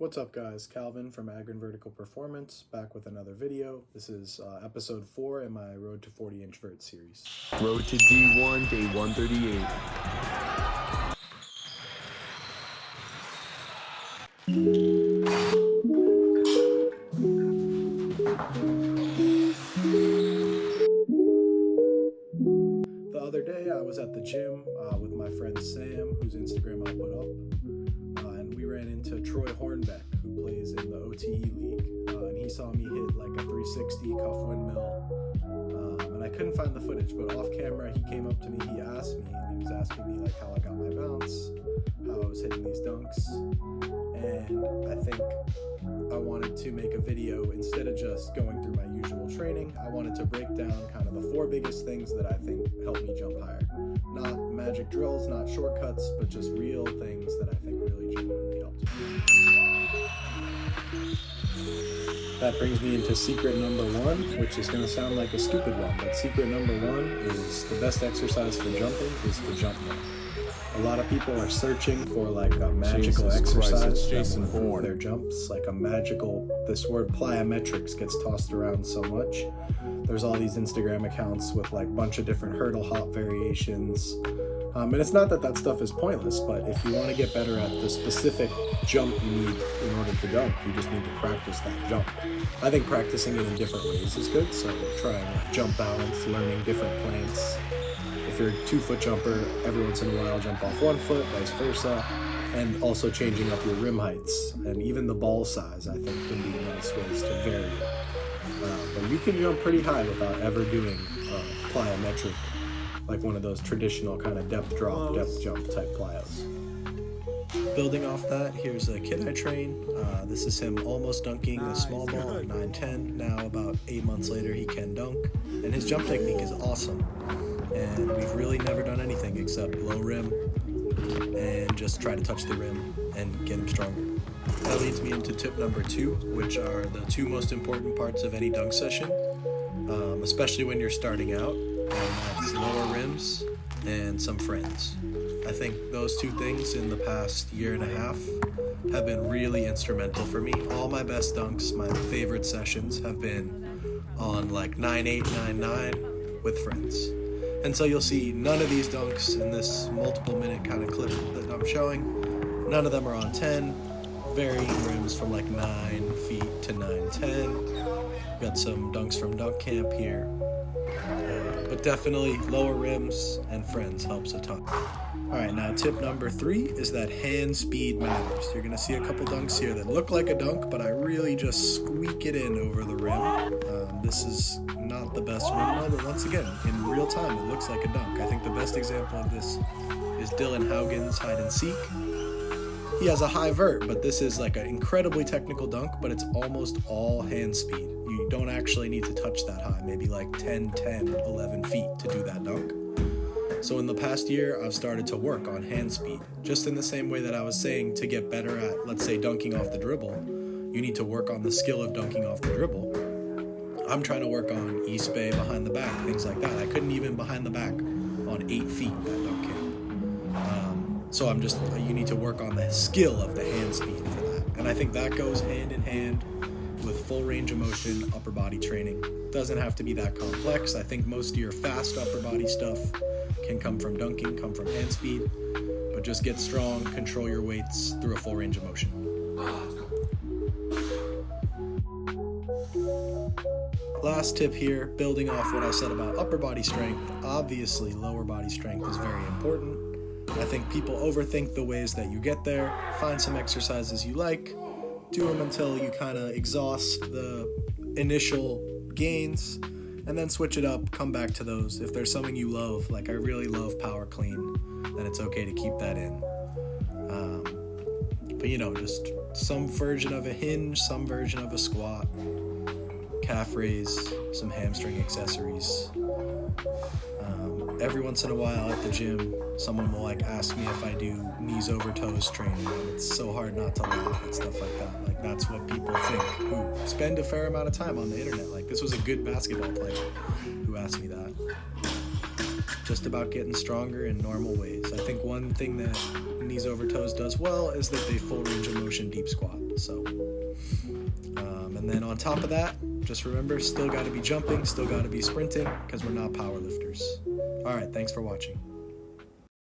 What's up guys, Calvin from Agrin Vertical Performance, back with another video. This is episode 4 in my Road to 40 Inch Vert series. Road to D1, day 138. The other day I was at the gym with my friend Sam, whose Instagram I'll put up, and we ran into Troy Hornbeck, who plays in the OTE League, and he saw me hit like a 360 cuff windmill, and I couldn't find the footage, but off camera he came up to me, he asked me, and he was asking me like how I got my bounce, how I was hitting these dunks, and I think I wanted to make a video instead of just going through my usual training. I wanted to break down kind of the 4 biggest things that I think help me jump higher. Not magic drills, not shortcuts, but just real things that I think really genuinely helped me. That brings me into secret number 1, which is going to sound like a stupid one, but secret number 1 is the best exercise for jumping is to jump more. A lot of people are searching for like a magical exercise that will improve their jumps, like a magical, this word plyometrics gets tossed around so much. There's all these Instagram accounts with like a bunch of different hurdle hop variations. And it's not that that stuff is pointless, but if you want to get better at the specific jump you need in order to dunk, you just need to practice that jump. I think practicing it in different ways is good, so trying like jump balance, learning different plants. If you're a 2-foot jumper, every once in a while jump off 1 foot, vice versa, and also changing up your rim heights, and even the ball size, I think, can be nice ways to vary it. But you can jump pretty high without ever doing plyometric, like one of those traditional kind of depth drop, depth jump type plyos. Building off that, here's a kid I train. This is him almost dunking a small ball at 9'10". Now about 8 months later he can dunk, and his jump technique is awesome. And we've really never done anything except low rim and just try to touch the rim and get him stronger. That leads me into tip number 2, which are the 2 most important parts of any dunk session, especially when you're starting out, and that's lower rims and some friends. I think those 2 things in the past year and a half have been really instrumental for me. All my best dunks, my favorite sessions have been on like 9'8", 9'9" with friends. And so you'll see none of these dunks in this multiple minute kind of clip that I'm showing. None of them are on 10, varying rims from like 9 feet to 9'10". Got some dunks from Dunk Camp here. But definitely lower rims and friends helps a ton. Alright, now tip number 3 is that hand speed matters. You're going to see a couple dunks here that look like a dunk, but I really just squeak it in over the rim. This is not the best windmill, but once again, in real time, it looks like a dunk. I think the best example of this is Dylan Haugen's hide and seek. He has a high vert, but this is like an incredibly technical dunk, but it's almost all hand speed. You don't actually need to touch that high, maybe like 10, 11 feet to do that dunk. So in the past year, I've started to work on hand speed, just in the same way that I was saying to get better at, let's say, dunking off the dribble, you need to work on the skill of dunking off the dribble. I'm trying to work on East Bay, behind the back, things like that. I couldn't even behind the back on 8 feet that dunk camp. So you need to work on the skill of the hand speed for that. And I think that goes hand in hand with full range of motion, upper body training. It doesn't have to be that complex. I think most of your fast upper body stuff can come from dunking, come from hand speed, but just get strong, control your weights through a full range of motion. Last tip here, building off what I said about upper body strength, obviously lower body strength is very important. I think people overthink the ways that you get there. Find some exercises you like, do them until you kind of exhaust the initial gains, and then switch it up, come back to those. If there's something you love, like I really love power clean, then it's okay to keep that in. But just some version of a hinge, some version of a squat, calf raise, some hamstring accessories. Every once in a while at the gym, someone will ask me if I do knees over toes training, and it's so hard not to laugh at stuff like that. Like that's what people think who spend a fair amount of time on the internet. Like this was a good basketball player who asked me that. Just about getting stronger in normal ways. I think one thing that knees over toes does well is that they full range of motion deep squat. So And then on top of that, just remember, still got to be jumping, still got to be sprinting, because we're not power lifters. All right, thanks for watching.